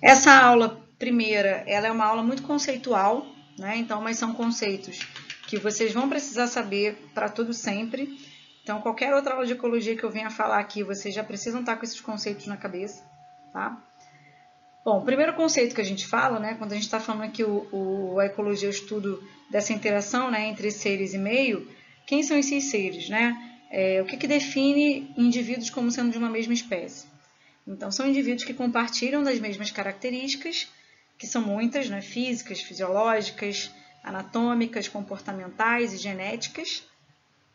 Essa aula primeira, ela é uma aula muito conceitual, né? Então, mas são conceitos que vocês vão precisar saber para tudo sempre. Então, qualquer outra aula de ecologia que eu venha falar aqui, vocês já precisam estar com esses conceitos na cabeça, tá? Bom, o primeiro conceito que a gente fala, né, quando a gente está falando aqui a ecologia, o estudo dessa interação, né, entre seres e meio, quem são esses seres, né? O que define indivíduos como sendo de uma mesma espécie? Então, são indivíduos que compartilham das mesmas características, que são muitas, né, físicas, fisiológicas, anatômicas, comportamentais e genéticas.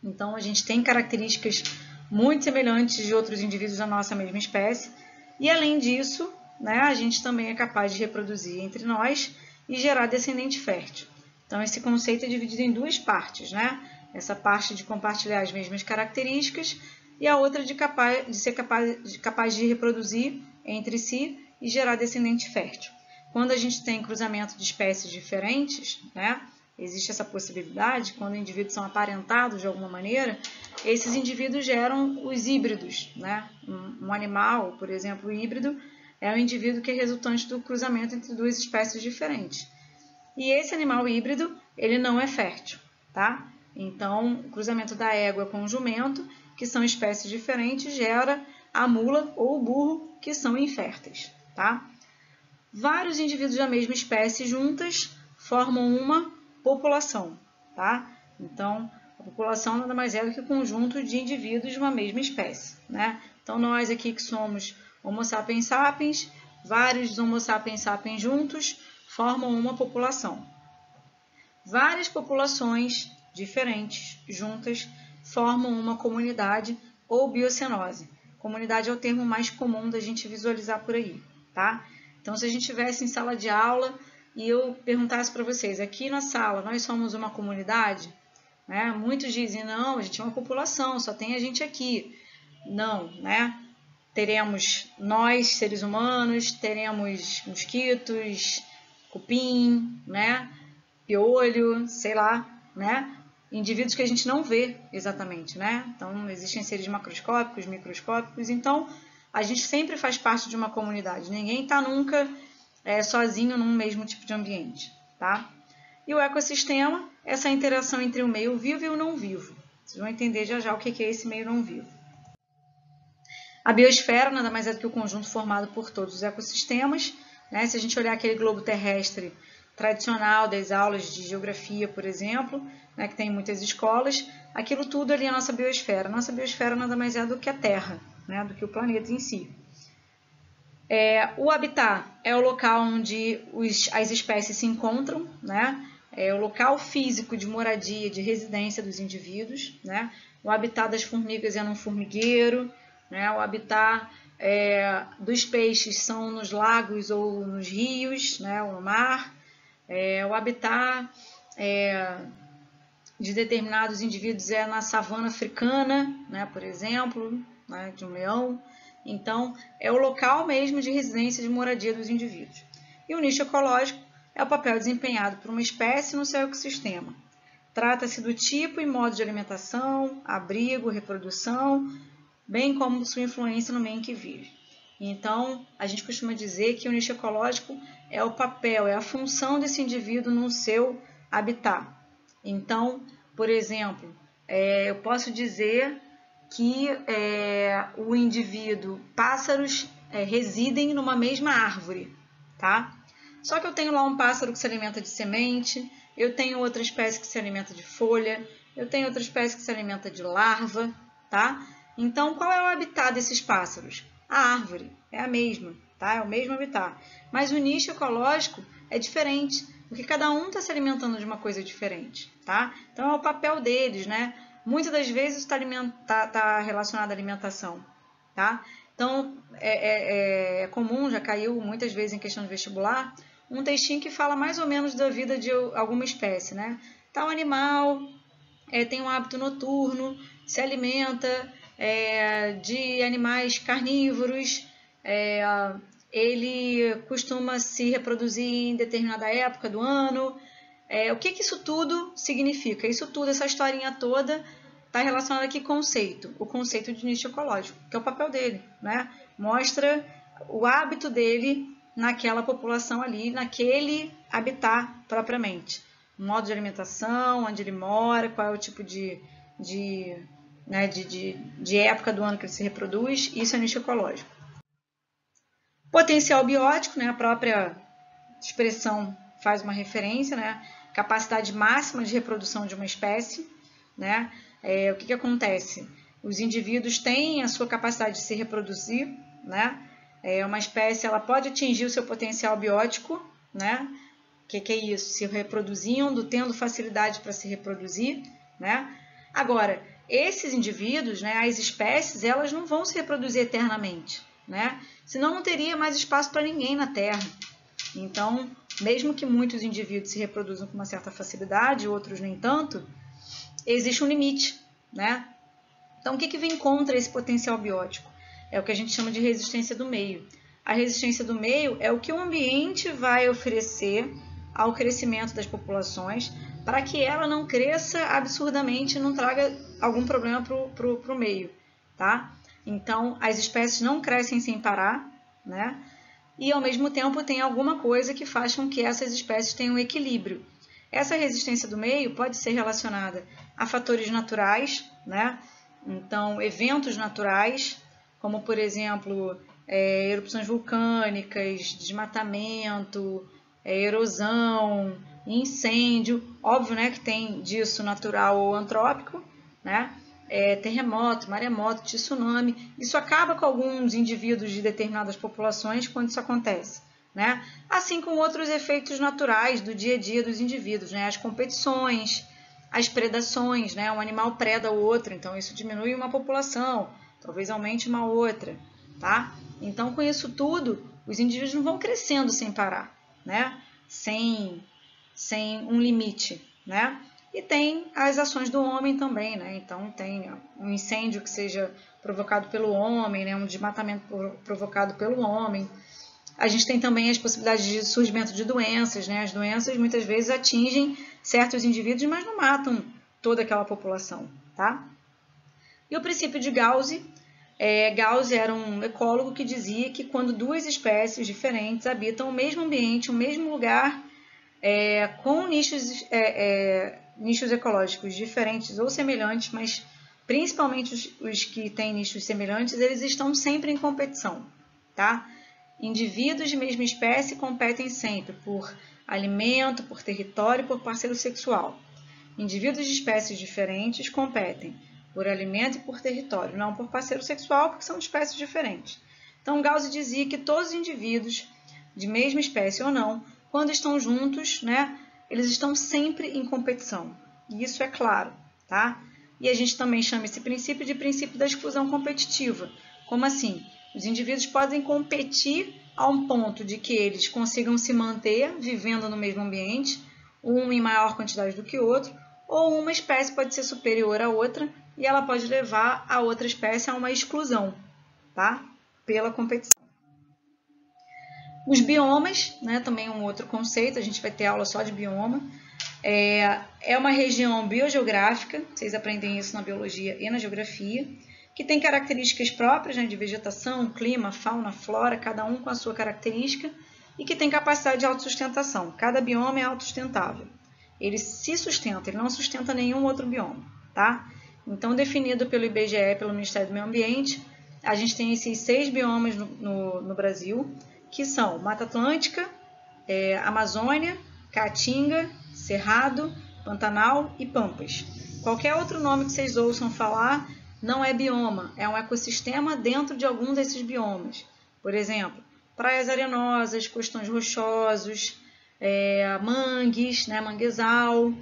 Então, a gente tem características muito semelhantes de outros indivíduos da nossa mesma espécie. E, além disso, né, a gente também é capaz de reproduzir entre nós e gerar descendente fértil. Então, esse conceito é dividido em duas partes, né? Essa parte de compartilhar as mesmas características e a outra de ser capaz de reproduzir entre si e gerar descendente fértil. Quando a gente tem cruzamento de espécies diferentes, né, existe essa possibilidade, quando indivíduos são aparentados de alguma maneira, esses indivíduos geram os híbridos, né? Um animal, por exemplo, híbrido, é um indivíduo que é resultante do cruzamento entre duas espécies diferentes. E esse animal híbrido, ele não é fértil, tá? Então, o cruzamento da égua com o jumento, que são espécies diferentes, gera a mula ou o burro, que são inférteis, tá? Vários indivíduos da mesma espécie juntas formam uma população, tá? Então, a população nada mais é do que o conjunto de indivíduos de uma mesma espécie, né? Então, nós aqui que somos Homo sapiens sapiens, vários Homo sapiens sapiens juntos formam uma população. Várias populações diferentes juntas formam uma comunidade ou biocenose. Comunidade é o termo mais comum da gente visualizar por aí, tá? Então, se a gente estivesse em sala de aula e eu perguntasse para vocês, aqui na sala nós somos uma comunidade, né? Muitos dizem, não, a gente é uma população, só tem a gente aqui. Não, né? Teremos nós, seres humanos, teremos mosquitos, cupim, né? Piolho, sei lá, né? Indivíduos que a gente não vê exatamente, né? Então, existem seres macroscópicos, microscópicos, então a gente sempre faz parte de uma comunidade, ninguém está nunca sozinho num mesmo tipo de ambiente, tá? E o ecossistema, essa interação entre o meio vivo e o não vivo. Vocês vão entender já já o que é esse meio não vivo. A biosfera nada mais é do que o conjunto formado por todos os ecossistemas, né? Se a gente olhar aquele globo terrestre tradicional das aulas de geografia, por exemplo, né, que tem em muitas escolas, aquilo tudo ali é a nossa biosfera. A nossa biosfera nada mais é do que a Terra, né, do que o planeta em si. O habitat é o local onde as espécies se encontram, né? É o local físico de moradia, de residência dos indivíduos, né? O habitat das formigas é num formigueiro, né? O habitat dos peixes são nos lagos ou nos rios, né? Ou no mar. O habitat de determinados indivíduos é na savana africana, né? Por exemplo, né? De um leão. Então, é o local mesmo de residência de moradia dos indivíduos. E o nicho ecológico é o papel desempenhado por uma espécie no seu ecossistema. Trata-se do tipo e modo de alimentação, abrigo, reprodução, bem como sua influência no meio em que vive. Então, a gente costuma dizer que o nicho ecológico é o papel, é a função desse indivíduo no seu habitat. Então, por exemplo, eu posso dizer que o indivíduo, pássaros residem numa mesma árvore, tá? Só que eu tenho lá um pássaro que se alimenta de semente, eu tenho outra espécie que se alimenta de folha, eu tenho outra espécie que se alimenta de larva, tá? Então, qual é o habitat desses pássaros? A árvore, é a mesma, tá? É o mesmo habitat. Mas o nicho ecológico é diferente, porque cada um está se alimentando de uma coisa diferente, tá? Então, é o papel deles, né? Muitas das vezes está relacionado à alimentação, tá? Então, é comum, já caiu muitas vezes em questão de vestibular, um textinho que fala mais ou menos da vida de alguma espécie, né? Tal animal tem um hábito noturno, se alimenta de animais carnívoros, ele costuma se reproduzir em determinada época do ano. O que isso tudo significa? Isso tudo, essa historinha toda, está relacionada aqui com o conceito de nicho ecológico, que é o papel dele, né? Mostra o hábito dele naquela população ali, naquele habitat propriamente. O modo de alimentação, onde ele mora, qual é o tipo de época do ano que ele se reproduz, isso é nicho ecológico. Potencial biótico, né, a própria expressão faz uma referência, né, capacidade máxima de reprodução de uma espécie, né, o que acontece? Os indivíduos têm a sua capacidade de se reproduzir, né, uma espécie ela pode atingir o seu potencial biótico, né, que é isso? Se reproduzindo, tendo facilidade para se reproduzir, né? Agora, esses indivíduos, né, as espécies, elas não vão se reproduzir eternamente, né? Senão não teria mais espaço para ninguém na Terra. Então, mesmo que muitos indivíduos se reproduzam com uma certa facilidade, outros nem tanto, existe um limite, né? Então, o que vem contra esse potencial biótico? É o que a gente chama de resistência do meio. A resistência do meio é o que o ambiente vai oferecer ao crescimento das populações para que ela não cresça absurdamente e não traga algum problema para o meio, tá? Então, as espécies não crescem sem parar, né? E, ao mesmo tempo, tem alguma coisa que faz com que essas espécies tenham equilíbrio. Essa resistência do meio pode ser relacionada a fatores naturais, né? Então, eventos naturais, como, por exemplo, erupções vulcânicas, desmatamento, erosão, incêndio, óbvio, né, que tem disso natural ou antrópico, né? Terremoto, maremoto, tsunami, isso acaba com alguns indivíduos de determinadas populações quando isso acontece, né? Assim como outros efeitos naturais do dia a dia dos indivíduos, né? As competições, as predações, né? Um animal preda o outro, então isso diminui uma população, talvez aumente uma outra, tá? Então, com isso tudo, os indivíduos não vão crescendo sem parar, né? Sem um limite, né? E tem as ações do homem também, né? Então, tem um incêndio que seja provocado pelo homem, né? Um desmatamento provocado pelo homem. A gente tem também as possibilidades de surgimento de doenças, né? As doenças muitas vezes atingem certos indivíduos, mas não matam toda aquela população, tá? E o princípio de Gauss, Gauss era um ecólogo que dizia que quando duas espécies diferentes habitam o mesmo ambiente, o mesmo lugar, com nichos ecológicos diferentes ou semelhantes, mas principalmente os que têm nichos semelhantes, eles estão sempre em competição, tá? Indivíduos de mesma espécie competem sempre por alimento, por território e por parceiro sexual. Indivíduos de espécies diferentes competem por alimento e por território, não por parceiro sexual, porque são de espécies diferentes. Então, Gauss dizia que todos os indivíduos, de mesma espécie ou não, quando estão juntos, né, eles estão sempre em competição. E isso é claro, tá? E a gente também chama esse princípio de princípio da exclusão competitiva. Como assim? Os indivíduos podem competir a um ponto de que eles consigam se manter vivendo no mesmo ambiente, um em maior quantidade do que o outro, ou uma espécie pode ser superior à outra e ela pode levar a outra espécie a uma exclusão, tá? Pela competição. Os biomas, né, também é um outro conceito, a gente vai ter aula só de bioma. É uma região biogeográfica, vocês aprendem isso na biologia e na geografia, que tem características próprias, né, de vegetação, clima, fauna, flora, cada um com a sua característica, e que tem capacidade de autossustentação. Cada bioma é autossustentável. Ele se sustenta, ele não sustenta nenhum outro bioma, tá? Então, definido pelo IBGE, pelo Ministério do Meio Ambiente, a gente tem esses 6 biomas no Brasil, que são Mata Atlântica, Amazônia, Caatinga, Cerrado, Pantanal e Pampas. Qualquer outro nome que vocês ouçam falar não é bioma, é um ecossistema dentro de algum desses biomas. Por exemplo, praias arenosas, costões rochosos, mangues, né, manguezal,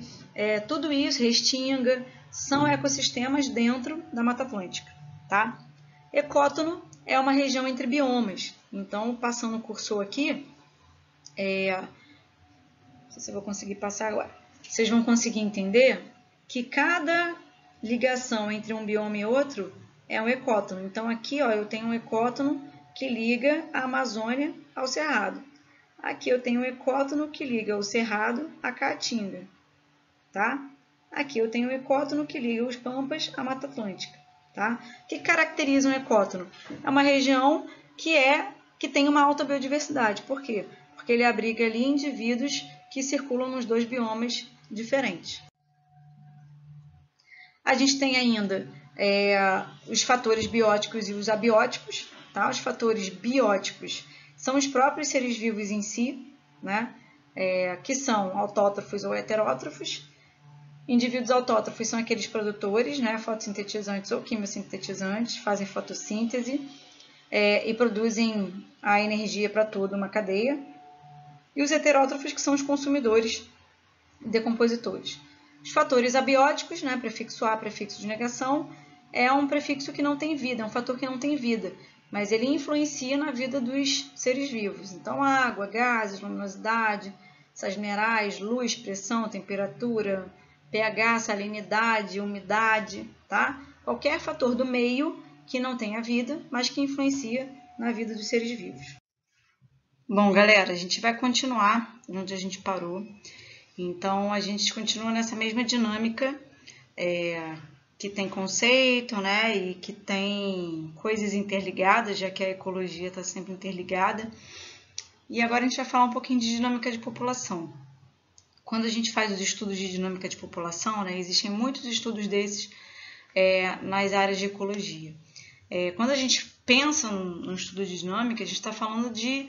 tudo isso, restinga, são ecossistemas dentro da Mata Atlântica, tá? Ecótono é uma região entre biomas. Então, passando o cursor aqui, não sei se eu vou conseguir passar agora. Vocês vão conseguir entender que cada ligação entre um bioma e outro é um ecótono. Então, aqui ó, eu tenho um ecótono que liga a Amazônia ao Cerrado. Aqui eu tenho um ecótono que liga o Cerrado à Caatinga, tá? Aqui eu tenho um ecótono que liga os Pampas à Mata Atlântica, tá? O que caracteriza um ecótono? É uma região que é que tem uma alta biodiversidade. Por quê? Porque ele abriga ali indivíduos que circulam nos dois biomas diferentes. A gente tem ainda os fatores bióticos e os abióticos. Tá? Os fatores bióticos são os próprios seres vivos em si, né? Que são autótrofos ou heterótrofos. Indivíduos autótrofos são aqueles produtores, né? Fotossintetizantes ou quimiosintetizantes, fazem fotossíntese e produzem a energia para toda uma cadeia. E os heterótrofos, que são os consumidores decompositores. Os fatores abióticos, né, prefixo A, prefixo de negação, é um prefixo que não tem vida, é um fator que não tem vida, mas ele influencia na vida dos seres vivos. Então, água, gases, luminosidade, sais minerais, luz, pressão, temperatura, pH, salinidade, umidade, tá? Qualquer fator do meio que não tenha vida, mas que influencia na vida dos seres vivos. Bom, galera, a gente vai continuar onde a gente parou. Então, a gente continua nessa mesma dinâmica, que tem conceito, né, e que tem coisas interligadas, já que a ecologia está sempre interligada. E agora a gente vai falar um pouquinho de dinâmica de população. Quando a gente faz os estudos de dinâmica de população, né, existem muitos estudos desses nas áreas de ecologia. Quando a gente pensa no estudo de dinâmica, a gente está falando de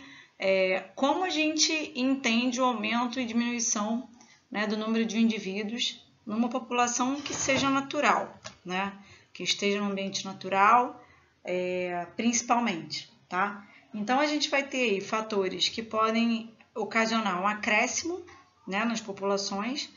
como a gente entende o aumento e diminuição, né, do número de indivíduos numa população que seja natural, né, que esteja no ambiente natural, principalmente, tá? Então, a gente vai ter aí fatores que podem ocasionar um acréscimo, né, nas populações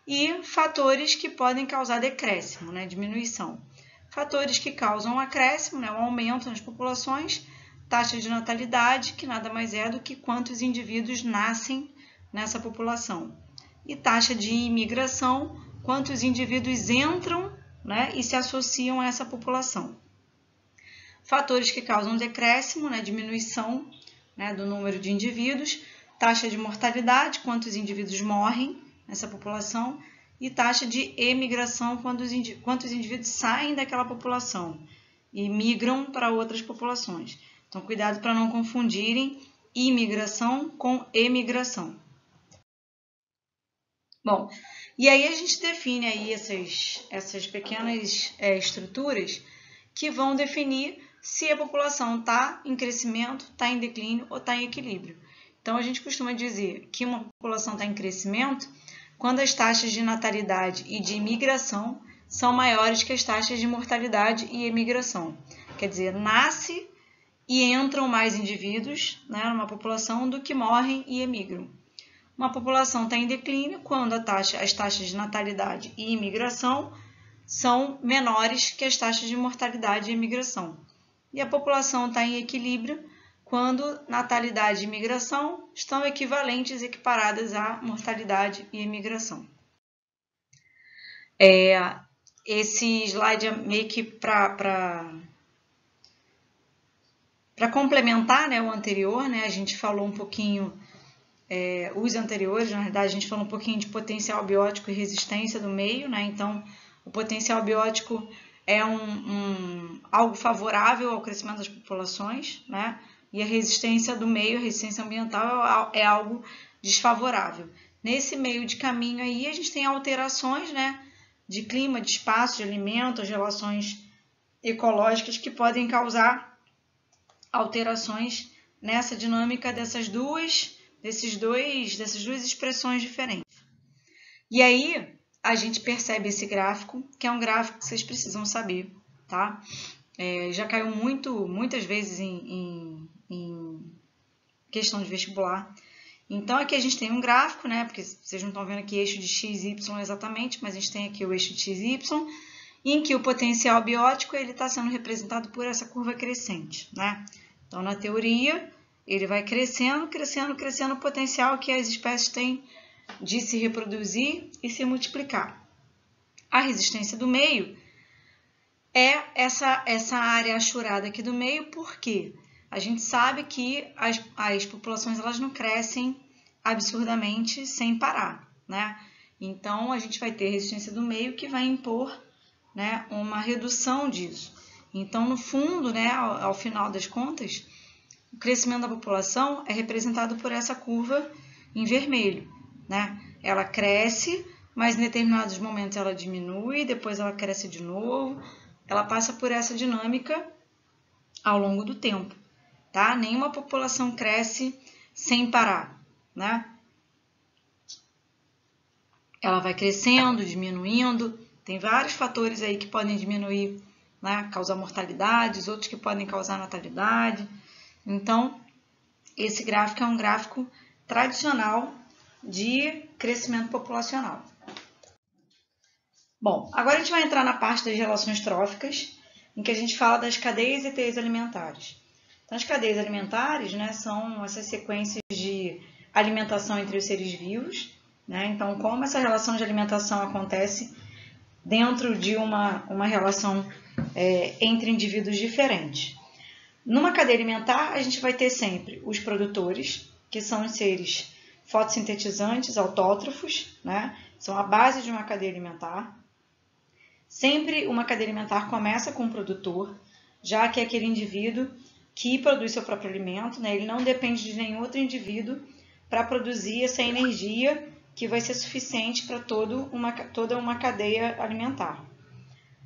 e fatores que podem causar decréscimo, né, diminuição. Fatores que causam um acréscimo, né, um aumento nas populações, taxa de natalidade, que nada mais é do que quantos indivíduos nascem nessa população. E taxa de imigração, quantos indivíduos entram, né, e se associam a essa população. Fatores que causam decréscimo, né, diminuição, né, do número de indivíduos, taxa de mortalidade, quantos indivíduos morrem nessa população, e taxa de emigração, quantos indivíduos saem daquela população e migram para outras populações. Então, cuidado para não confundirem imigração com emigração. Bom, e aí a gente define aí essas pequenas estruturas que vão definir se a população está em crescimento, está em declínio ou está em equilíbrio. Então, a gente costuma dizer que uma população está em crescimento quando as taxas de natalidade e de imigração são maiores que as taxas de mortalidade e emigração. Quer dizer, nasce e entram mais indivíduos, né, numa população do que morrem e emigram. Uma população está em declínio quando as taxas de natalidade e imigração são menores que as taxas de mortalidade e imigração. E a população está em equilíbrio quando natalidade e imigração estão equivalentes, equiparadas à mortalidade e imigração. Esse slide é meio que para complementar, né, o anterior, né, a gente falou um pouquinho, os anteriores, na verdade, a gente falou um pouquinho de potencial biótico e resistência do meio, né, então o potencial biótico é algo favorável ao crescimento das populações, né, e a resistência do meio, a resistência ambiental é algo desfavorável. Nesse meio de caminho aí, a gente tem alterações, né, de clima, de espaço, de alimento, as relações ecológicas que podem causar alterações nessa dinâmica dessas duas expressões diferentes. E aí, a gente percebe esse gráfico, que é um gráfico que vocês precisam saber, tá? Já caiu muitas vezes em questão de vestibular. Então, aqui a gente tem um gráfico, né? Porque vocês não estão vendo aqui eixo de x, y exatamente, mas a gente tem aqui o eixo de x e y, em que o potencial biótico está sendo representado por essa curva crescente, né? Então, na teoria, ele vai crescendo, crescendo, crescendo o potencial que as espécies têm de se reproduzir e se multiplicar. A resistência do meio é essa área achurada aqui do meio, porque a gente sabe que as populações elas não crescem absurdamente sem parar, né? Então, a gente vai ter resistência do meio que vai impor, né, uma redução disso. Então, no fundo, né, ao final das contas, crescimento da população é representado por essa curva em vermelho, né? Ela cresce, mas em determinados momentos ela diminui, depois ela cresce de novo. Ela passa por essa dinâmica ao longo do tempo, tá? Nenhuma população cresce sem parar, né? Ela vai crescendo, diminuindo, tem vários fatores aí que podem diminuir, né? Causar mortalidades, outros que podem causar natalidade. Então, esse gráfico é um gráfico tradicional de crescimento populacional. Bom, agora a gente vai entrar na parte das relações tróficas, em que a gente fala das cadeias e teias alimentares. Então, as cadeias alimentares, né, são essas sequências de alimentação entre os seres vivos, né? Então, como essa relação de alimentação acontece dentro de uma relação entre indivíduos diferentes. Numa cadeia alimentar, a gente vai ter sempre os produtores, que são os seres fotossintetizantes, autótrofos, né? São a base de uma cadeia alimentar. Sempre uma cadeia alimentar começa com o produtor, já que é aquele indivíduo que produz seu próprio alimento, né? Ele não depende de nenhum outro indivíduo para produzir essa energia que vai ser suficiente para toda uma cadeia alimentar.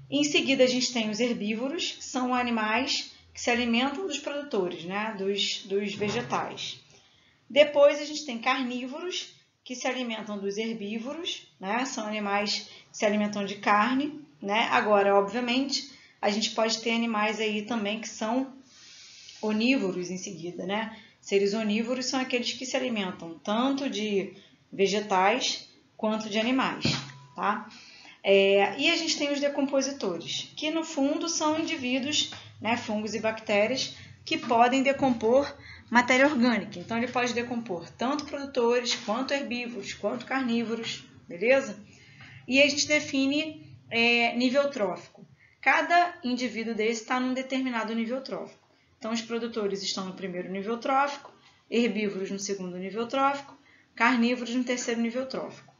Em seguida, a gente tem os herbívoros, que são animais que se alimentam dos produtores, né? dos vegetais. Depois, a gente tem carnívoros, que se alimentam dos herbívoros, né? São animais que se alimentam de carne, né? Agora, obviamente, a gente pode ter animais aí também que são onívoros em seguida, né? Seres onívoros são aqueles que se alimentam tanto de vegetais quanto de animais, tá? E a gente tem os decompositores, que no fundo são indivíduos, né, fungos e bactérias, que podem decompor matéria orgânica. Então, ele pode decompor tanto produtores, quanto herbívoros, quanto carnívoros, beleza? E a gente define nível trófico. Cada indivíduo desse está num determinado nível trófico. Então, os produtores estão no primeiro nível trófico, herbívoros no segundo nível trófico, carnívoros no terceiro nível trófico.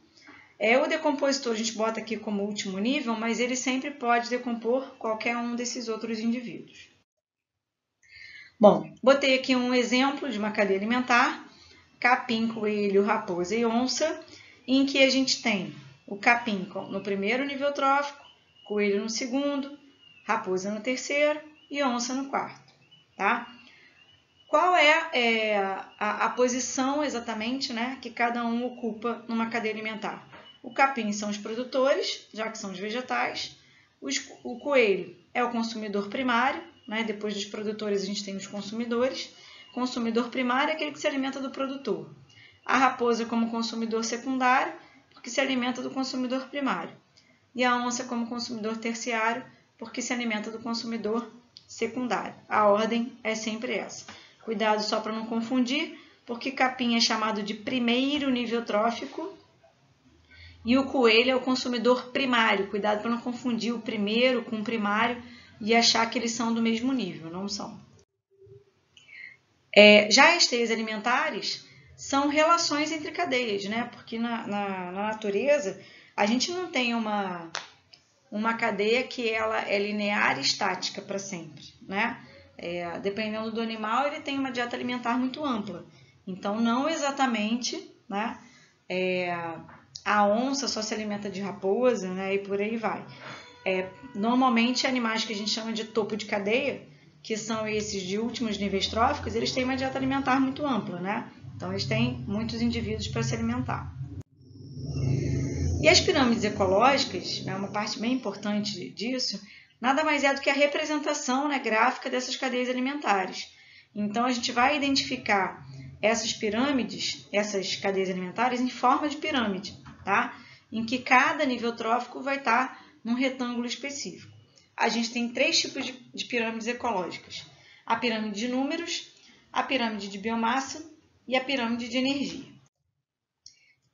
O decompositor a gente bota aqui como último nível, mas ele sempre pode decompor qualquer um desses outros indivíduos. Bom, botei aqui um exemplo de uma cadeia alimentar, capim, coelho, raposa e onça, em que a gente tem o capim no primeiro nível trófico, coelho no segundo, raposa no terceiro e onça no quarto, tá? Qual é a posição exatamente, né, que cada um ocupa numa cadeia alimentar? O capim são os produtores, já que são os vegetais. O coelho é o consumidor primário, né? Depois dos produtores a gente tem os consumidores. Consumidor primário é aquele que se alimenta do produtor. A raposa como consumidor secundário, porque se alimenta do consumidor primário. E a onça como consumidor terciário, porque se alimenta do consumidor secundário. A ordem é sempre essa. Cuidado só para não confundir, porque capim é chamado de primeiro nível trófico e o coelho é o consumidor primário. Cuidado para não confundir o primeiro com o primário e achar que eles são do mesmo nível, não são. Já as teias alimentares são relações entre cadeias, né? Porque na natureza a gente não tem uma cadeia que ela é linear e estática para sempre, né? Dependendo do animal, ele tem uma dieta alimentar muito ampla. Então, não exatamente, né? A onça só se alimenta de raposa, né? E por aí vai. Normalmente, animais que a gente chama de topo de cadeia, que são esses de últimos níveis tróficos, eles têm uma dieta alimentar muito ampla, né? Então, eles têm muitos indivíduos para se alimentar. E as pirâmides ecológicas, né, uma parte bem importante disso, nada mais é do que a representação, né, gráfica dessas cadeias alimentares. Então, a gente vai identificar essas pirâmides, essas cadeias alimentares, em forma de pirâmide, tá? Em que cada nível trófico vai estar num retângulo específico. A gente tem 3 tipos de pirâmides ecológicas. A pirâmide de números, a pirâmide de biomassa e a pirâmide de energia.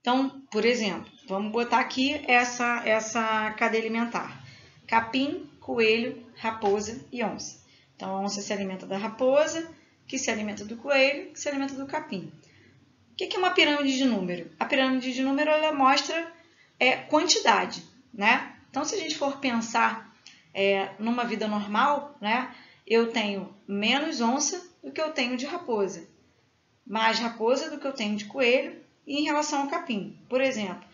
Então, por exemplo, vamos botar aqui essa cadeia alimentar. Capim, coelho, raposa e onça. Então, a onça se alimenta da raposa, que se alimenta do coelho, que se alimenta do capim. O que é uma pirâmide de número? A pirâmide de número ela mostra quantidade, né? Então, se a gente for pensar numa vida normal, né, eu tenho menos onça do que eu tenho de raposa. Mais raposa do que eu tenho de coelho e em relação ao capim. Por exemplo,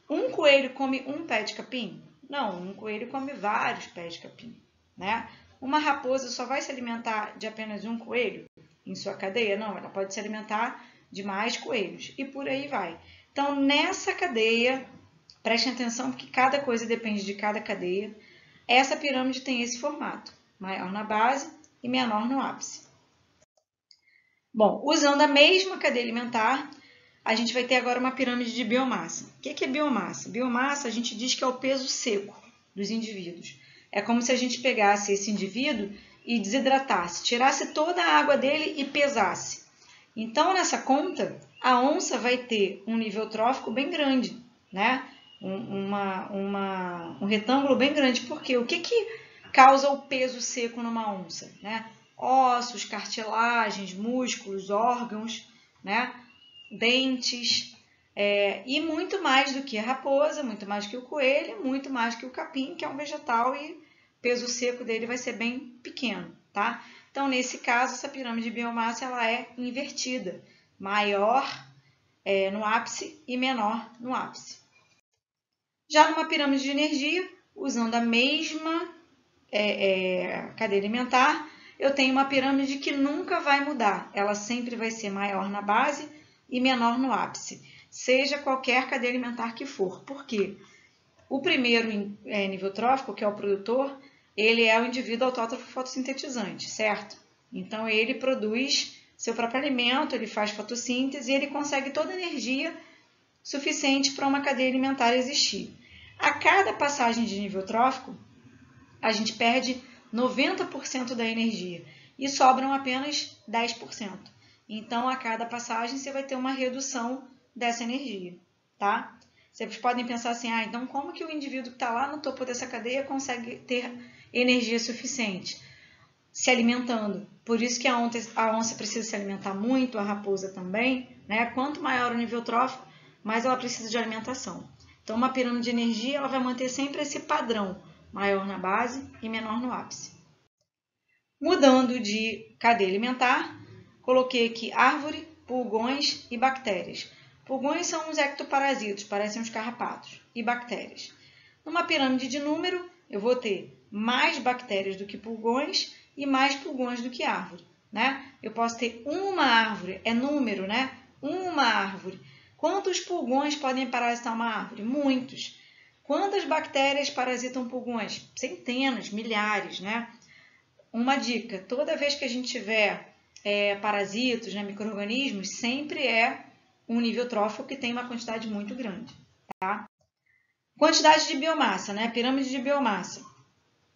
um coelho come um pé de capim? Não, um coelho come vários pés de capim, né? Uma raposa só vai se alimentar de apenas um coelho em sua cadeia? Não, ela pode se alimentar de mais coelhos e por aí vai. Então, nessa cadeia, prestem atenção porque cada coisa depende de cada cadeia. Essa pirâmide tem esse formato, maior na base e menor no ápice. Bom, usando a mesma cadeia alimentar, a gente vai ter agora uma pirâmide de biomassa. O que é biomassa? Biomassa a gente diz que é o peso seco dos indivíduos. É como se a gente pegasse esse indivíduo e desidratasse, tirasse toda a água dele e pesasse. Então, nessa conta, a onça vai ter um nível trófico bem grande, né? Um retângulo bem grande. Por quê? O que causa o peso seco numa onça, né? Ossos, cartilagens, músculos, órgãos, né? Dentes, e muito mais do que a raposa, muito mais que o coelho, muito mais que o capim, que é um vegetal e o peso seco dele vai ser bem pequeno, tá? Então, nesse caso, essa pirâmide de biomassa ela é invertida, maior no ápice e menor no ápice. Já numa pirâmide de energia, usando a mesma cadeia alimentar, eu tenho uma pirâmide que nunca vai mudar, ela sempre vai ser maior na base e menor no ápice, seja qualquer cadeia alimentar que for. Por quê? O primeiro nível trófico, que é o produtor, ele é o indivíduo autótrofo fotossintetizante, certo? Então, ele produz seu próprio alimento, ele faz fotossíntese e ele consegue toda a energia suficiente para uma cadeia alimentar existir. A cada passagem de nível trófico, a gente perde 90% da energia e sobram apenas 10%. Então, a cada passagem, você vai ter uma redução dessa energia, tá? Vocês podem pensar assim, então como que o indivíduo que está lá no topo dessa cadeia consegue ter energia suficiente? Se alimentando. Por isso que a onça precisa se alimentar muito, a raposa também, né? Quanto maior o nível trófico, mais ela precisa de alimentação. Então, uma pirâmide de energia, ela vai manter sempre esse padrão, maior na base e menor no ápice. Mudando de cadeia alimentar, coloquei aqui árvore, pulgões e bactérias. Pulgões são uns ectoparasitos, parecem uns carrapatos, e bactérias. Numa pirâmide de número, eu vou ter mais bactérias do que pulgões e mais pulgões do que árvore, né? Eu posso ter uma árvore, é número, né? Uma árvore. Quantos pulgões podem parasitar uma árvore? Muitos. Quantas bactérias parasitam pulgões? Centenas, milhares, né? Uma dica, toda vez que a gente tiver parasitos, né, micro-organismos, sempre é um nível trófico que tem uma quantidade muito grande, tá? Quantidade de biomassa, né? Pirâmide de biomassa.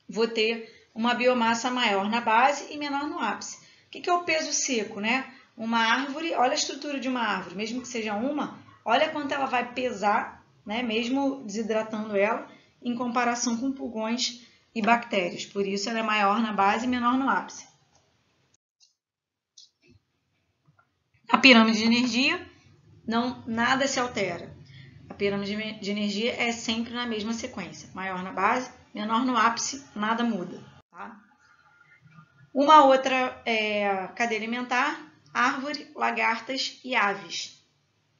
Vou ter uma biomassa maior na base e menor no ápice. O que é o peso seco, né? Uma árvore, olha a estrutura de uma árvore, mesmo que seja uma, olha quanto ela vai pesar, né? Mesmo desidratando ela, em comparação com pulgões e bactérias. Por isso, ela é maior na base e menor no ápice. A pirâmide de energia, nada se altera. A pirâmide de energia é sempre na mesma sequência. Maior na base, menor no ápice, nada muda. Tá? Uma outra cadeia alimentar, árvore, lagartas e aves.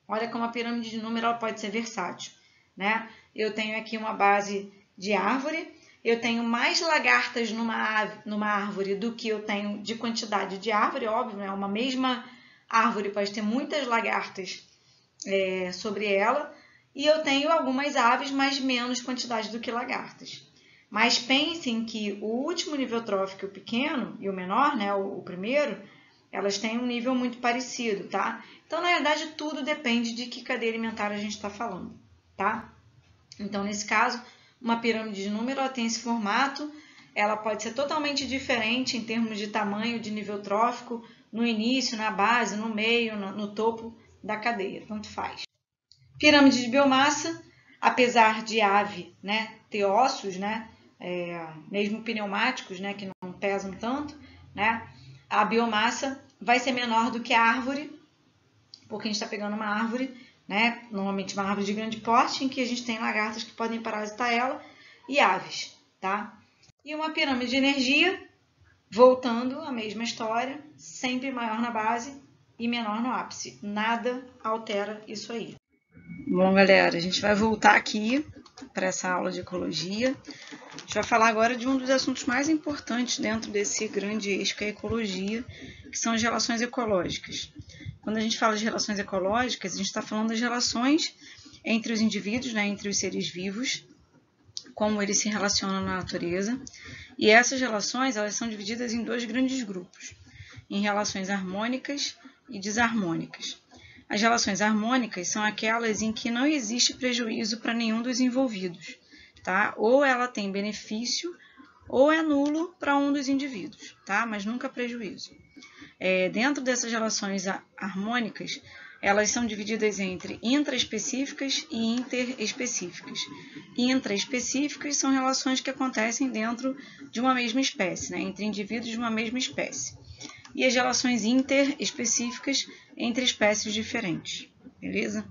Olha como a pirâmide de número ela pode ser versátil, né? Eu tenho aqui uma base de árvore, eu tenho mais lagartas numa árvore do que eu tenho de quantidade de árvore, óbvio, né? Uma mesma árvore pode ter muitas lagartas sobre ela, e eu tenho algumas aves, mas menos quantidade do que lagartas. Mas pensem que o último nível trófico, o pequeno, e o menor, né, o primeiro, elas têm um nível muito parecido, tá? Então, na verdade, tudo depende de que cadeia alimentar a gente está falando, tá? Então, nesse caso, uma pirâmide de número ela tem esse formato, ela pode ser totalmente diferente em termos de tamanho, de nível trófico, no início, na base, no meio, no topo da cadeia, tanto faz. Pirâmide de biomassa, apesar de ave, né, ter ossos, né, mesmo pneumáticos, né, que não pesam tanto, né, a biomassa vai ser menor do que a árvore, porque a gente está pegando uma árvore, né, normalmente uma árvore de grande porte, em que a gente tem lagartas que podem parasitar ela e aves, tá? E uma pirâmide de energia, Voltando à mesma história, sempre maior na base e menor no ápice. Nada altera isso aí. Bom, galera, a gente vai voltar aqui para essa aula de ecologia. A gente vai falar agora de um dos assuntos mais importantes dentro desse grande eixo que é a ecologia, que são as relações ecológicas. Quando a gente fala de relações ecológicas, a gente está falando das relações entre os indivíduos, né, entre os seres vivos, como eles se relacionam na natureza. E essas relações, elas são divididas em dois grandes grupos, em relações harmônicas e desarmônicas. As relações harmônicas são aquelas em que não existe prejuízo para nenhum dos envolvidos, tá? Ou ela tem benefício, ou é nulo para um dos indivíduos, tá? Mas nunca prejuízo. Dentro dessas relações harmônicas, elas são divididas entre intraespecíficas e interespecíficas. Intraespecíficas são relações que acontecem dentro de uma mesma espécie, né? Entre indivíduos de uma mesma espécie. E as relações interespecíficas entre espécies diferentes, beleza?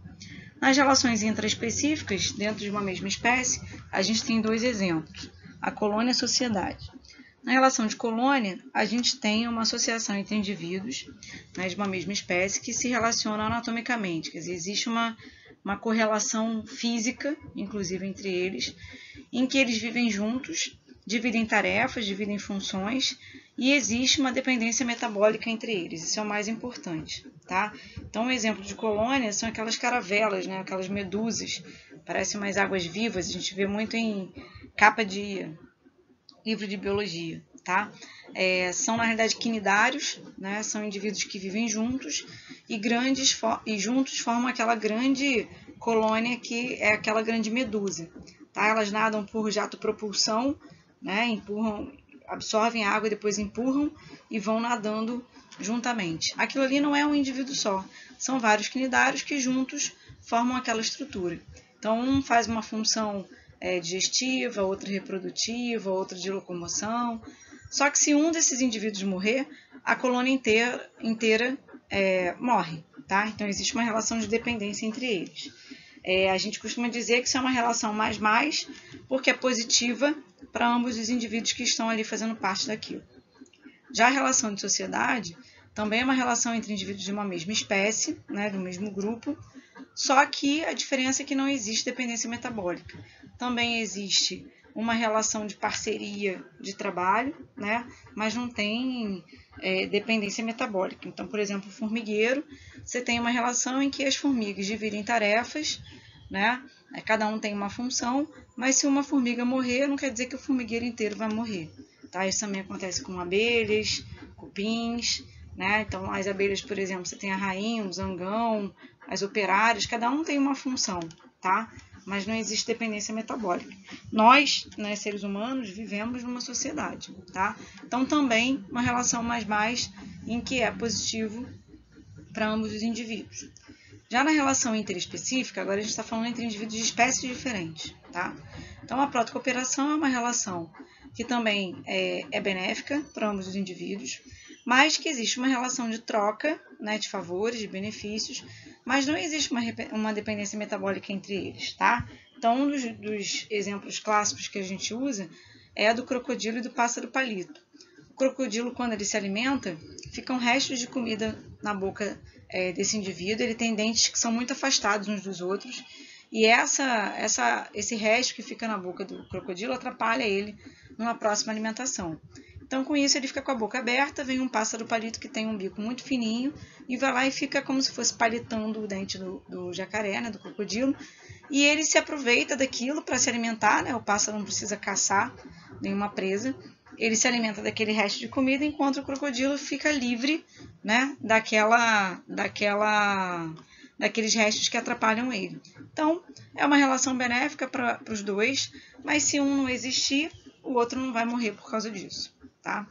Nas relações intraespecíficas, dentro de uma mesma espécie, a gente tem dois exemplos, a colônia e a sociedade. Na relação de colônia, a gente tem uma associação entre indivíduos, né, de uma mesma espécie que se relacionam anatomicamente, quer dizer, existe uma correlação física, inclusive entre eles, em que eles vivem juntos, dividem tarefas, dividem funções e existe uma dependência metabólica entre eles, isso é o mais importante, tá? Então, um exemplo de colônia são aquelas caravelas, né, aquelas medusas, parecem umas águas vivas, a gente vê muito em capa de livro de biologia, tá? São, na realidade, quinidários, né? São indivíduos que vivem juntos e juntos formam aquela grande colônia que é aquela grande medusa, tá? Elas nadam por jato-propulsão, né? Absorvem a água e depois empurram e vão nadando juntamente. Aquilo ali não é um indivíduo só, são vários quinidários que juntos formam aquela estrutura. Então, um faz uma função digestiva, outra reprodutiva, outra de locomoção. Só que se um desses indivíduos morrer, a colônia inteira morre, tá? Então existe uma relação de dependência entre eles. A gente costuma dizer que isso é uma relação mais, porque é positiva para ambos os indivíduos que estão ali fazendo parte daquilo. Já a relação de sociedade também é uma relação entre indivíduos de uma mesma espécie, né, do mesmo grupo, só que a diferença é que não existe dependência metabólica. Também existe uma relação de parceria de trabalho, né? Mas não tem dependência metabólica. Então, por exemplo, o formigueiro, você tem uma relação em que as formigas dividem tarefas, né? Cada um tem uma função, mas se uma formiga morrer, não quer dizer que o formigueiro inteiro vai morrer. Tá? Isso também acontece com abelhas, cupins, né? Então, as abelhas, por exemplo, você tem a rainha, o zangão, as operárias, cada um tem uma função, tá? Mas não existe dependência metabólica. Nós, né, seres humanos, vivemos numa sociedade, tá? Então, também uma relação mais em que é positivo para ambos os indivíduos. Já na relação interespecífica, agora a gente está falando entre indivíduos de espécies diferentes, tá? Então, a protocooperação é uma relação que também é benéfica para ambos os indivíduos, mas que existe uma relação de troca, né, de favores, de benefícios, mas não existe uma dependência metabólica entre eles, tá? Então, um dos exemplos clássicos que a gente usa é a do crocodilo e do pássaro palito. O crocodilo, quando ele se alimenta, ficam restos de comida na boca desse indivíduo, ele tem dentes que são muito afastados uns dos outros, e esse resto que fica na boca do crocodilo atrapalha ele numa próxima alimentação. Então, com isso, ele fica com a boca aberta, vem um pássaro palito que tem um bico muito fininho e vai lá e fica como se fosse palitando o dente do jacaré, né, do crocodilo, e ele se aproveita daquilo para se alimentar, né, o pássaro não precisa caçar nenhuma presa, ele se alimenta daquele resto de comida, enquanto o crocodilo fica livre, né, daqueles restos que atrapalham ele. Então, é uma relação benéfica para os dois, mas se um não existir, o outro não vai morrer por causa disso, tá?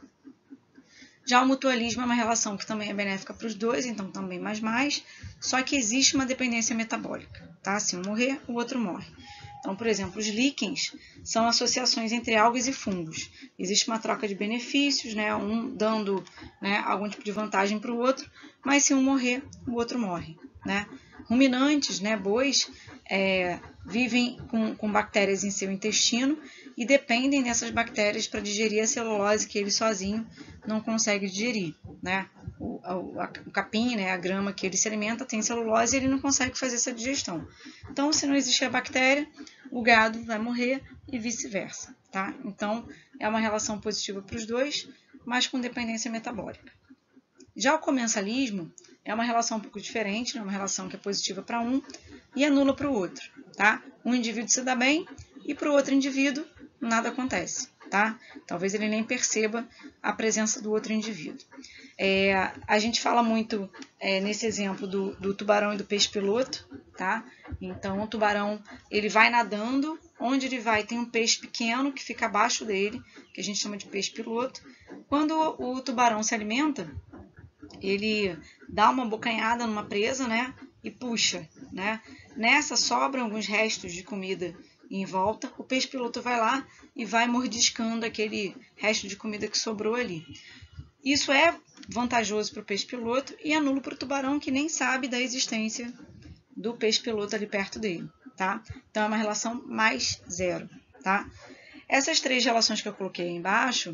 Já o mutualismo é uma relação que também é benéfica para os dois, então também mais, só que existe uma dependência metabólica, tá? Se um morrer, o outro morre. Então, por exemplo, os líquens são associações entre algas e fungos. Existe uma troca de benefícios, né? Um dando, né, algum tipo de vantagem para o outro, mas se um morrer, o outro morre, né? Ruminantes, né, bois, vivem com bactérias em seu intestino e dependem dessas bactérias para digerir a celulose que ele sozinho não consegue digerir, né? O capim, né, a grama que ele se alimenta, tem celulose e ele não consegue fazer essa digestão. Então, se não existir a bactéria, o gado vai morrer e vice-versa, tá? Então, é uma relação positiva para os dois, mas com dependência metabólica. Já o comensalismo é uma relação um pouco diferente, né? Uma relação que é positiva para um e é nula para o outro, tá? Um indivíduo se dá bem e para o outro indivíduo nada acontece, tá? Talvez ele nem perceba a presença do outro indivíduo. A gente fala muito nesse exemplo do tubarão e do peixe-piloto, tá? Então, o tubarão, ele vai nadando, onde ele vai tem um peixe pequeno que fica abaixo dele, que a gente chama de peixe-piloto. Quando o tubarão se alimenta, ele dá uma bocanhada numa presa, né? E puxa, né? Nessa sobram alguns restos de comida em volta. O peixe-piloto vai lá e vai mordiscando aquele resto de comida que sobrou ali. Isso é vantajoso para o peixe-piloto e é nulo para o tubarão, que nem sabe da existência do peixe-piloto ali perto dele, tá? Então, é uma relação mais zero, tá? Essas três relações que eu coloquei aí embaixo,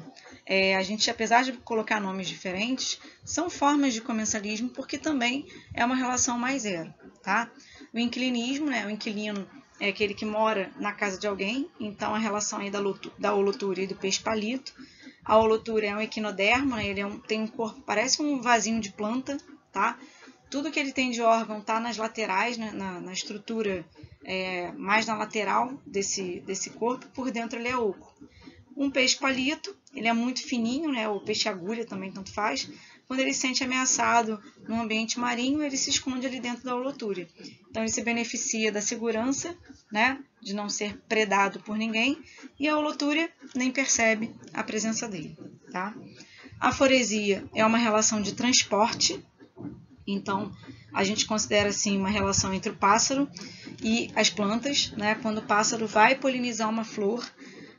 a gente, apesar de colocar nomes diferentes, são formas de comensalismo, porque também é uma relação mais zero, tá? O inquilinismo, né? O inquilino é aquele que mora na casa de alguém, então a relação aí da holotúria e do peixe-palito. A holotúria é um equinodermo, né? Ele tem um corpo, parece um vasinho de planta, tá? Tudo que ele tem de órgão está nas laterais, né? na estrutura mais na lateral desse corpo, por dentro ele é oco. Um peixe-palito, ele é muito fininho, né? O peixe-agulha também tanto faz. Quando ele se sente ameaçado no ambiente marinho, ele se esconde ali dentro da holotúria. Então, ele se beneficia da segurança, né? De não ser predado por ninguém, e a holotúria nem percebe a presença dele, tá? A foresia é uma relação de transporte, então a gente considera assim uma relação entre o pássaro e as plantas, né? Quando o pássaro vai polinizar uma flor,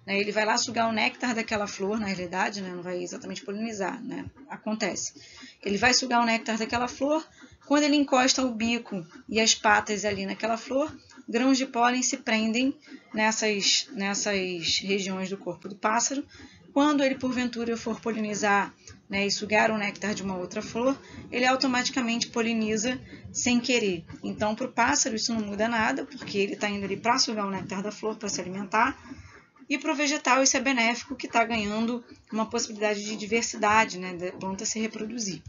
né, ele vai lá sugar o néctar daquela flor, na realidade, né? Não vai exatamente polinizar, né? Acontece. Ele vai sugar o néctar daquela flor, quando ele encosta o bico e as patas ali naquela flor, grãos de pólen se prendem nessas regiões do corpo do pássaro. Quando ele, porventura, for polinizar, né, e sugar o néctar de uma outra flor, ele automaticamente poliniza sem querer. Então, para o pássaro, isso não muda nada, porque ele está indo ali para sugar o néctar da flor, para se alimentar. E para o vegetal, isso é benéfico, que está ganhando uma possibilidade de diversidade, né, da planta se reproduzir.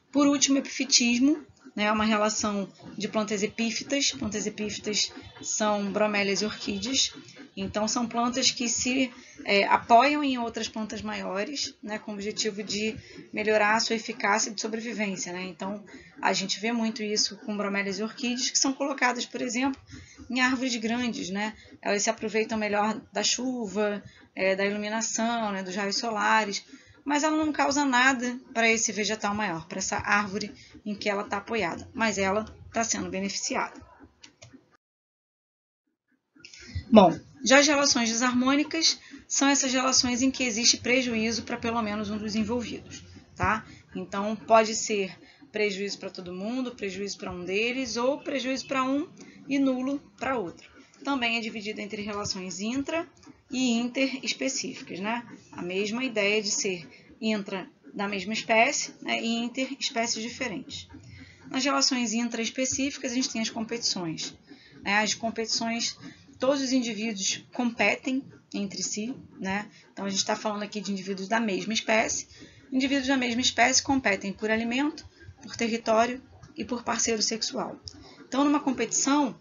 Por último, epifitismo, né, uma relação de plantas epífitas. Plantas epífitas são bromélias e orquídeas. Então, são plantas que se apoiam em outras plantas maiores, né, com o objetivo de melhorar a sua eficácia de sobrevivência, né? Então, a gente vê muito isso com bromélias e orquídeas, que são colocadas, por exemplo, em árvores grandes, né? Elas se aproveitam melhor da chuva, da iluminação, né, dos raios solares, mas ela não causa nada para esse vegetal maior, para essa árvore em que ela está apoiada, mas ela está sendo beneficiada. Bom, já as relações desarmônicas são essas relações em que existe prejuízo para pelo menos um dos envolvidos, tá? Então, pode ser prejuízo para todo mundo, prejuízo para um deles, ou prejuízo para um e nulo para outro. Também é dividida entre relações intra e interespecíficas, né? A mesma ideia de ser intra da mesma espécie, né, e inter espécies diferentes. Nas relações intraespecíficas, a gente tem as competições. Né? As competições, todos os indivíduos competem entre si, né? Então, a gente está falando aqui de indivíduos da mesma espécie. Indivíduos da mesma espécie competem por alimento, por território e por parceiro sexual. Então, numa competição,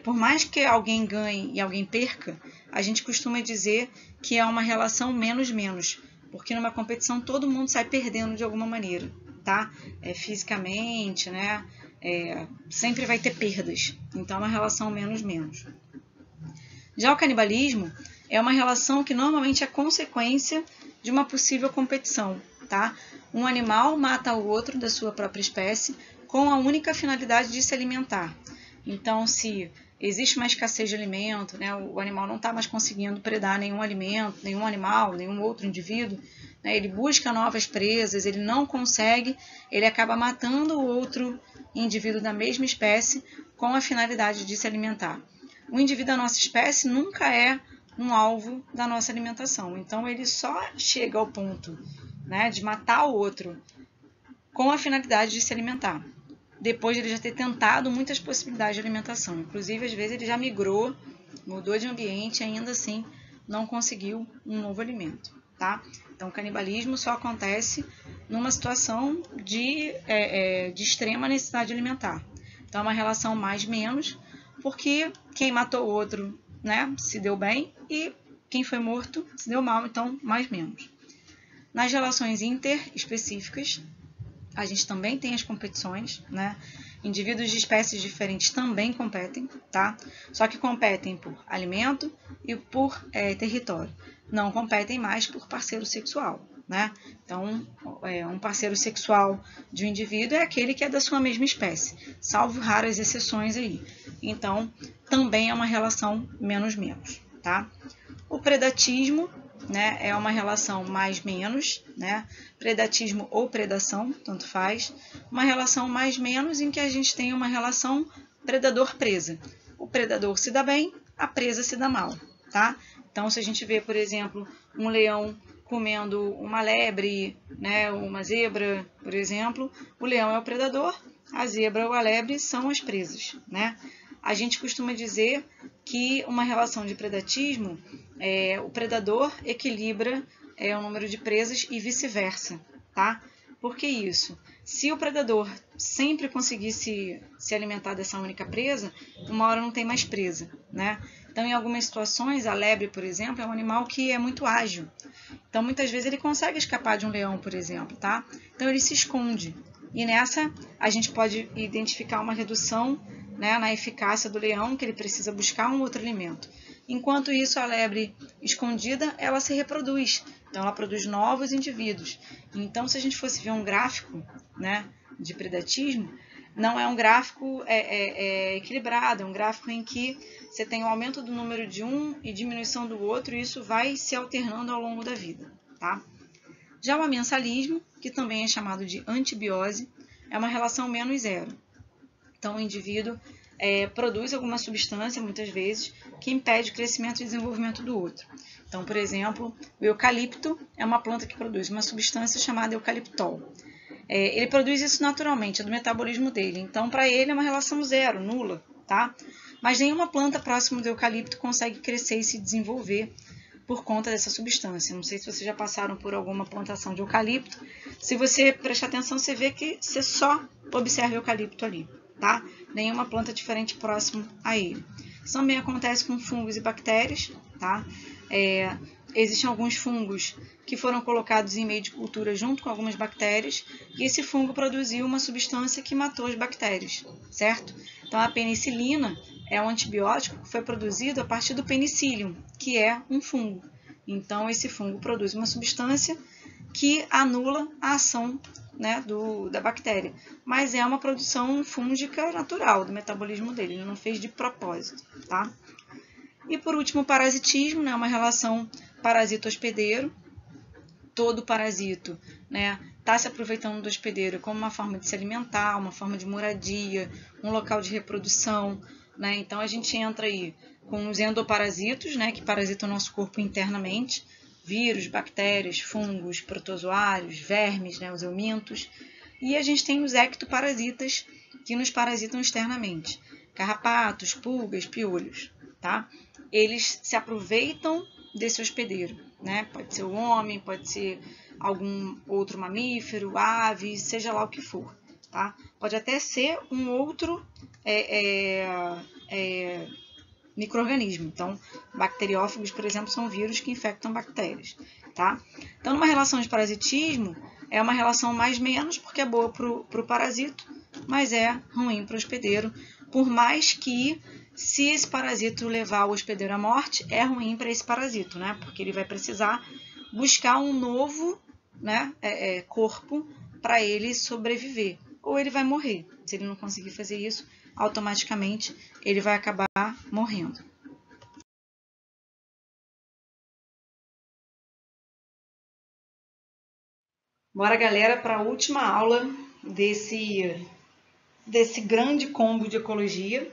por mais que alguém ganhe e alguém perca, a gente costuma dizer que é uma relação menos-menos, porque numa competição todo mundo sai perdendo de alguma maneira, tá? Fisicamente, né? Sempre vai ter perdas, então é uma relação menos-menos. Já o canibalismo é uma relação que normalmente é consequência de uma possível competição, tá? Um animal mata o outro da sua própria espécie com a única finalidade de se alimentar. Então, se existe uma escassez de alimento, né, o animal não está mais conseguindo predar nenhum alimento, nenhum animal, nenhum outro indivíduo, né, ele busca novas presas, ele não consegue, ele acaba matando o outro indivíduo da mesma espécie com a finalidade de se alimentar. O indivíduo da nossa espécie nunca é um alvo da nossa alimentação. Então, ele só chega ao ponto, né, de matar o outro com a finalidade de se alimentar, depois de ele já ter tentado muitas possibilidades de alimentação. Inclusive, às vezes, ele já migrou, mudou de ambiente e ainda assim não conseguiu um novo alimento. Tá? Então, o canibalismo só acontece numa situação de extrema necessidade alimentar. Então, é uma relação mais-menos, porque quem matou o outro, né, se deu bem e quem foi morto se deu mal, então mais-menos. Nas relações interespecíficas, a gente também tem as competições, né? Indivíduos de espécies diferentes também competem, tá? Só que competem por alimento e por território. Não competem mais por parceiro sexual, né? Então, um parceiro sexual de um indivíduo é aquele que é da sua mesma espécie, salvo raras exceções aí. Então, também é uma relação menos-menos, tá? O predatismo, né, é uma relação mais-menos, né? Predatismo ou predação, tanto faz. Uma relação mais-menos em que a gente tem uma relação predador-presa. O predador se dá bem, a presa se dá mal, tá? Então, se a gente vê, por exemplo, um leão comendo uma lebre, né, uma zebra, por exemplo, o leão é o predador, a zebra ou a lebre são as presas, né? A gente costuma dizer que uma relação de predatismo, o predador equilibra o número de presas e vice-versa, tá? Por que isso? Se o predador sempre conseguir se alimentar dessa única presa, uma hora não tem mais presa, né? Então, em algumas situações, a lebre, por exemplo, é um animal que é muito ágil. Então, muitas vezes ele consegue escapar de um leão, por exemplo, tá? Então, ele se esconde. E nessa, a gente pode identificar uma redução, né, na eficácia do leão, que ele precisa buscar um outro alimento. Enquanto isso, a lebre escondida, ela se reproduz. Então, ela produz novos indivíduos. Então, se a gente fosse ver um gráfico, né, de predatismo, não é um gráfico equilibrado, é um gráfico em que você tem o aumento do número de um e diminuição do outro, e isso vai se alternando ao longo da vida, tá? Já o amensalismo, que também é chamado de antibiose, é uma relação menos zero. Então, o indivíduo produz alguma substância, muitas vezes, que impede o crescimento e desenvolvimento do outro. Então, por exemplo, o eucalipto é uma planta que produz uma substância chamada eucaliptol. Ele produz isso naturalmente, é do metabolismo dele. Então, para ele é uma relação zero, nula, tá? Mas nenhuma planta próxima do eucalipto consegue crescer e se desenvolver por conta dessa substância. Não sei se vocês já passaram por alguma plantação de eucalipto. Se você prestar atenção, você vê que você só observa eucalipto ali, tá? Nenhuma planta diferente próximo a ele. Isso também acontece com fungos e bactérias, tá? Existem alguns fungos que foram colocados em meio de cultura junto com algumas bactérias, e esse fungo produziu uma substância que matou as bactérias, certo? Então, a penicilina é um antibiótico que foi produzido a partir do penicillium, que é um fungo. Então, esse fungo produz uma substância que anula a ação, né, da bactéria, mas é uma produção fúngica natural do metabolismo dele, ele não fez de propósito, tá? E por último, o parasitismo, né, uma relação parasito-hospedeiro. Todo parasito, né, está se aproveitando do hospedeiro como uma forma de se alimentar, uma forma de moradia, um local de reprodução, né? Então a gente entra aí com os endoparasitos, né, que parasitam o nosso corpo internamente, vírus, bactérias, fungos, protozoários, vermes, né, os eumintos, e a gente tem os ectoparasitas que nos parasitam externamente, carrapatos, pulgas, piolhos, tá? Eles se aproveitam desse hospedeiro, né? Pode ser o homem, pode ser algum outro mamífero, ave, seja lá o que for, tá? Pode até ser um outro micro-organismo. Então, bacteriófagos, por exemplo, são vírus que infectam bactérias, tá? Então, numa relação de parasitismo, é uma relação mais-menos, porque é boa para o parasito, mas é ruim para o hospedeiro, por mais que, se esse parasito levar o hospedeiro à morte, é ruim para esse parasito, né? Porque ele vai precisar buscar um novo, né, corpo para ele sobreviver. Ou ele vai morrer. Se ele não conseguir fazer isso, automaticamente ele vai acabar morrendo. Bora, galera, para a última aula desse grande combo de ecologia.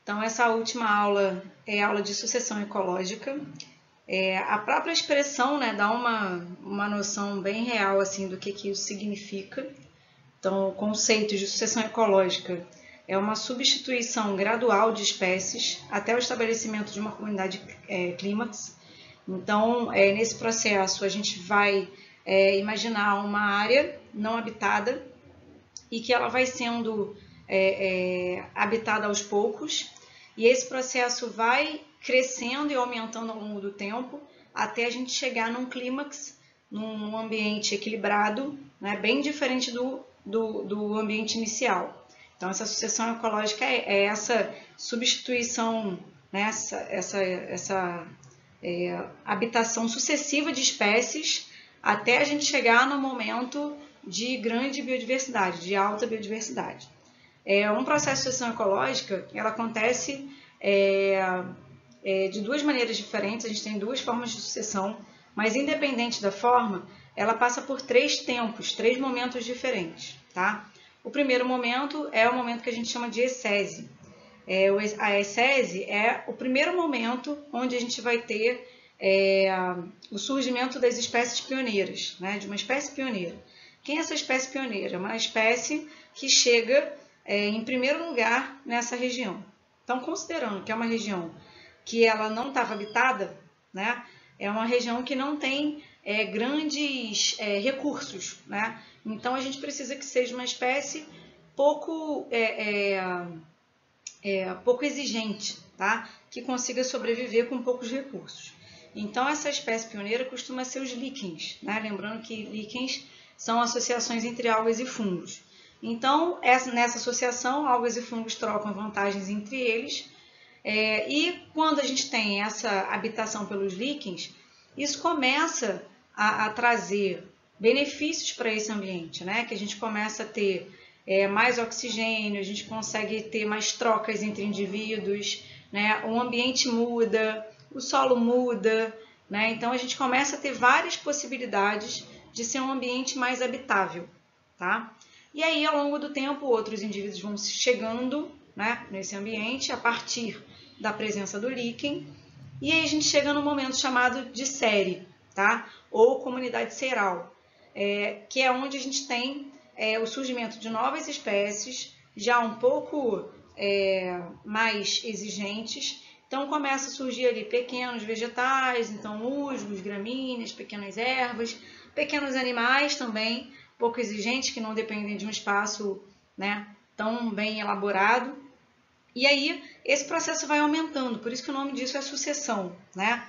Então, essa última aula é a aula de sucessão ecológica. A própria expressão, né, dá uma noção bem real assim, do que isso significa. Então, o conceito de sucessão ecológica é uma substituição gradual de espécies até o estabelecimento de uma comunidade clímax. Então, nesse processo, a gente vai imaginar uma área não habitada e que ela vai sendo habitada aos poucos, e esse processo vai crescendo e aumentando ao longo do tempo, até a gente chegar num clímax, num ambiente equilibrado, né, bem diferente do ambiente inicial. Então, essa sucessão ecológica é essa substituição, né, essa habitação sucessiva de espécies, até a gente chegar no momento de grande biodiversidade, de alta biodiversidade. Um processo de sucessão ecológica, ela acontece de duas maneiras diferentes, a gente tem duas formas de sucessão, mas independente da forma, ela passa por três tempos, três momentos diferentes, tá? O primeiro momento é o momento que a gente chama de ecese. A ecese é o primeiro momento onde a gente vai ter o surgimento das espécies pioneiras, né? De uma espécie pioneira. Quem é essa espécie pioneira? É uma espécie que chega em primeiro lugar nessa região. Então, considerando que é uma região que ela não estava habitada, né? É uma região que não tem grandes recursos, né? Então, a gente precisa que seja uma espécie pouco exigente, tá? Que consiga sobreviver com poucos recursos. Então, essa espécie pioneira costuma ser os líquens, né? Lembrando que líquens são associações entre algas e fungos. Então, nessa associação, algas e fungos trocam vantagens entre eles, e quando a gente tem essa habitação pelos líquens, isso começa a trazer benefícios para esse ambiente, né? Que a gente começa a ter mais oxigênio, a gente consegue ter mais trocas entre indivíduos, né? O ambiente muda, o solo muda, né? Então, a gente começa a ter várias possibilidades de ser um ambiente mais habitável, tá? E aí, ao longo do tempo, outros indivíduos vão chegando, né, nesse ambiente a partir da presença do líquen, e aí a gente chega no momento chamado de série, tá? Ou comunidade seral, que é onde a gente tem o surgimento de novas espécies, já um pouco mais exigentes. Então, começa a surgir ali pequenos vegetais, então musgos, gramíneas, pequenas ervas, pequenos animais também, pouco exigentes, que não dependem de um espaço, né, tão bem elaborado. E aí, esse processo vai aumentando, por isso que o nome disso é sucessão, né?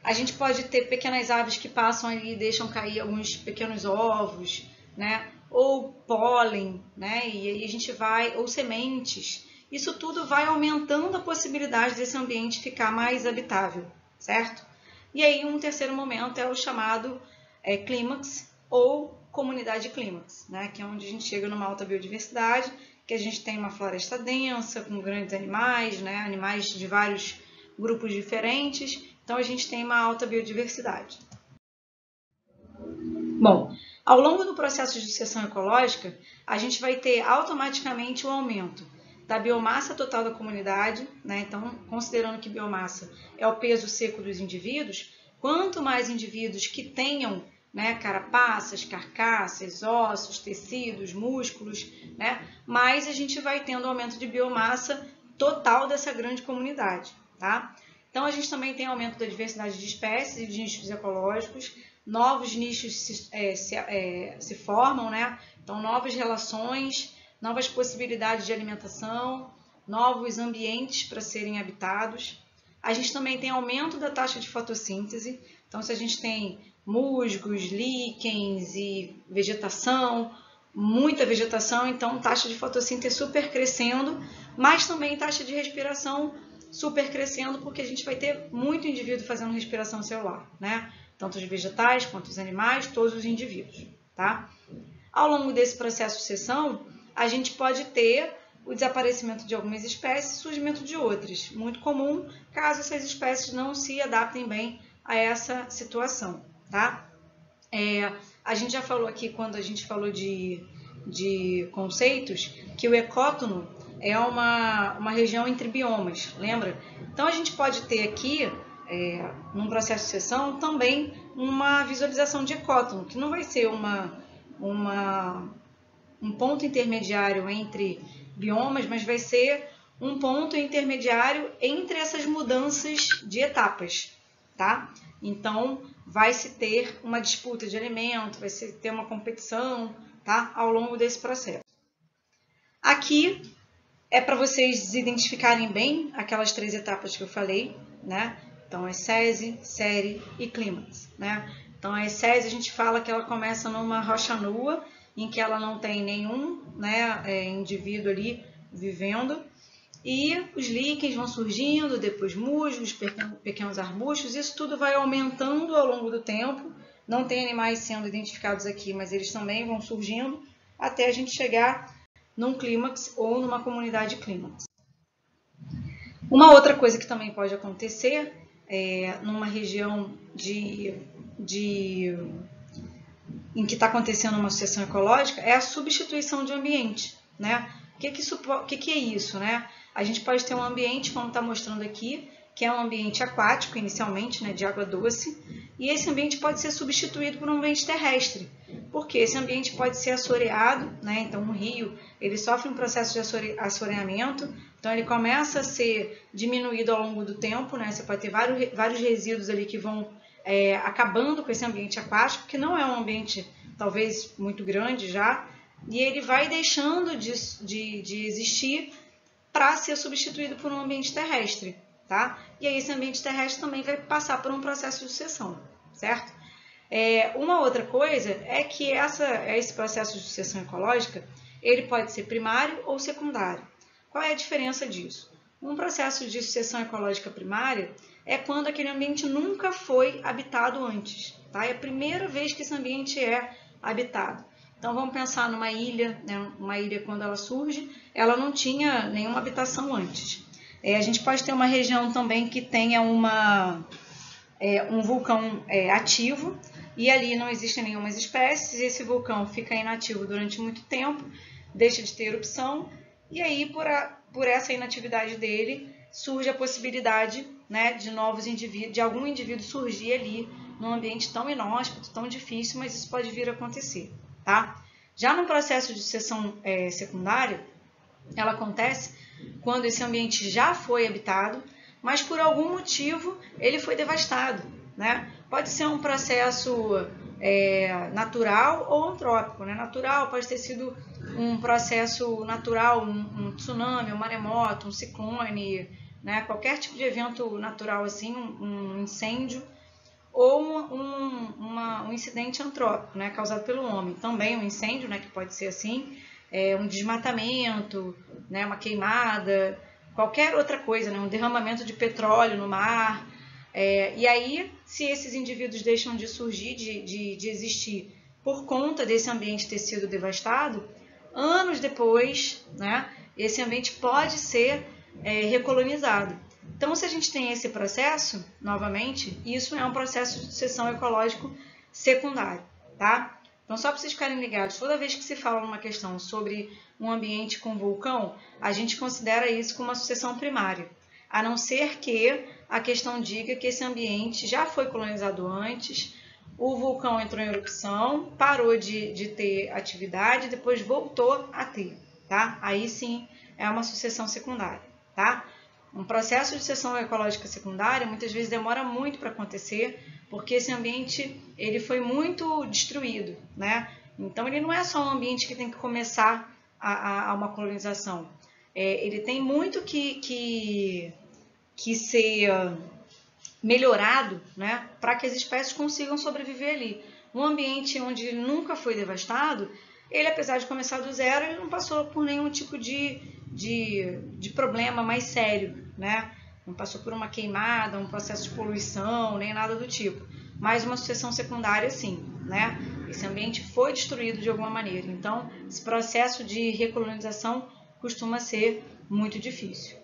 A gente pode ter pequenas aves que passam ali e deixam cair alguns pequenos ovos, né? Ou pólen, né? E aí a gente vai, ou sementes. Isso tudo vai aumentando a possibilidade desse ambiente ficar mais habitável, certo? E aí, um terceiro momento é o chamado clímax ou comunidade clímax, né? Que é onde a gente chega numa alta biodiversidade, que a gente tem uma floresta densa, com grandes animais, né? Animais de vários grupos diferentes, então a gente tem uma alta biodiversidade. Bom, ao longo do processo de sucessão ecológica, a gente vai ter automaticamente o aumento da biomassa total da comunidade, né? Então, considerando que biomassa é o peso seco dos indivíduos, quanto mais indivíduos que tenham, né, carapaças, carcaças, ossos, tecidos, músculos, né, mais a gente vai tendo aumento de biomassa total dessa grande comunidade, tá? Então, a gente também tem aumento da diversidade de espécies e de nichos ecológicos, novos nichos se formam, né? Então, novas relações, novas possibilidades de alimentação, novos ambientes para serem habitados. A gente também tem aumento da taxa de fotossíntese, então se a gente tem musgos, líquens e vegetação, muita vegetação, então taxa de fotossíntese super crescendo, mas também taxa de respiração super crescendo, porque a gente vai ter muito indivíduo fazendo respiração celular, né? Tanto os vegetais quanto os animais, todos os indivíduos, tá? Ao longo desse processo de sucessão, a gente pode ter o desaparecimento de algumas espécies e o surgimento de outras, muito comum caso essas espécies não se adaptem bem a essa situação, tá? A gente já falou aqui, quando a gente falou de conceitos, que o ecótono é uma região entre biomas, lembra? Então a gente pode ter aqui, num processo de sucessão, também uma visualização de ecótono, que não vai ser um ponto intermediário entre biomas, mas vai ser um ponto intermediário entre essas mudanças de etapas, tá? Então, vai se ter uma disputa de alimento, vai se ter uma competição, tá? Ao longo desse processo. Aqui é para vocês identificarem bem aquelas 3 etapas que eu falei, né? Então, excese, série e clímax, né? Então, a excese a gente fala que ela começa numa rocha nua, em que ela não tem nenhum, né, indivíduo ali vivendo, e os líquens vão surgindo, depois musgos, pequenos arbustos, isso tudo vai aumentando ao longo do tempo. Não tem animais sendo identificados aqui, mas eles também vão surgindo até a gente chegar num clímax ou numa comunidade clímax. Uma outra coisa que também pode acontecer numa região em que está acontecendo uma sucessão ecológica é a substituição de ambiente, né? O que é isso, né? A gente pode ter um ambiente, como está mostrando aqui, que é um ambiente aquático, inicialmente, né, de água doce, e esse ambiente pode ser substituído por um ambiente terrestre, porque esse ambiente pode ser assoreado, né? Então, um rio, ele sofre um processo de assoreamento, então ele começa a ser diminuído ao longo do tempo, né? Você pode ter vários resíduos ali que vão acabando com esse ambiente aquático, que não é um ambiente, talvez, muito grande já, e ele vai deixando de existir para ser substituído por um ambiente terrestre, tá? E aí esse ambiente terrestre também vai passar por um processo de sucessão, certo? Uma outra coisa é que esse processo de sucessão ecológica, ele pode ser primário ou secundário. Qual é a diferença disso? Um processo de sucessão ecológica primária é quando aquele ambiente nunca foi habitado antes, tá? É a primeira vez que esse ambiente é habitado. Então, vamos pensar numa ilha, né? Uma ilha, quando ela surge, ela não tinha nenhuma habitação antes. A gente pode ter uma região também que tenha um vulcão ativo, e ali não existem nenhuma espécies, esse vulcão fica inativo durante muito tempo, deixa de ter erupção, e aí, por essa inatividade dele, surge a possibilidade, né, de algum indivíduo surgir ali num ambiente tão inóspito, tão difícil, mas isso pode vir a acontecer, tá? Já no processo de sucessão secundária, ela acontece quando esse ambiente já foi habitado, mas por algum motivo ele foi devastado, né? Pode ser um processo natural ou antrópico, né? Natural pode ter sido um processo natural, um tsunami, um maremoto, um ciclone, né? Qualquer tipo de evento natural assim, um incêndio, ou um incidente antrópico, né? Causado pelo homem. Também um incêndio, né? Que pode ser assim, um desmatamento, né? Uma queimada, qualquer outra coisa, né? Um derramamento de petróleo no mar. E aí, se esses indivíduos deixam de surgir, de existir por conta desse ambiente ter sido devastado, anos depois, né, esse ambiente pode ser recolonizado. Então, se a gente tem esse processo, novamente, isso é um processo de sucessão ecológico secundário, tá? Então, só para vocês ficarem ligados, toda vez que se fala numa questão sobre um ambiente com vulcão, a gente considera isso como uma sucessão primária, a não ser que a questão diga que esse ambiente já foi colonizado antes, o vulcão entrou em erupção, parou de ter atividade, depois voltou a ter, tá? Aí sim é uma sucessão secundária, tá? Um processo de sucessão ecológica secundária muitas vezes demora muito para acontecer, porque esse ambiente ele foi muito destruído, né? Então ele não é só um ambiente que tem que começar a uma colonização. Ele tem muito que ser melhorado, né, para que as espécies consigam sobreviver ali. Um ambiente onde ele nunca foi devastado, ele, apesar de começar do zero, ele não passou por nenhum tipo de problema mais sério, né? Não passou por uma queimada, um processo de poluição, nem nada do tipo. Mas uma sucessão secundária, sim, né? Esse ambiente foi destruído de alguma maneira. Então, esse processo de recolonização costuma ser muito difícil.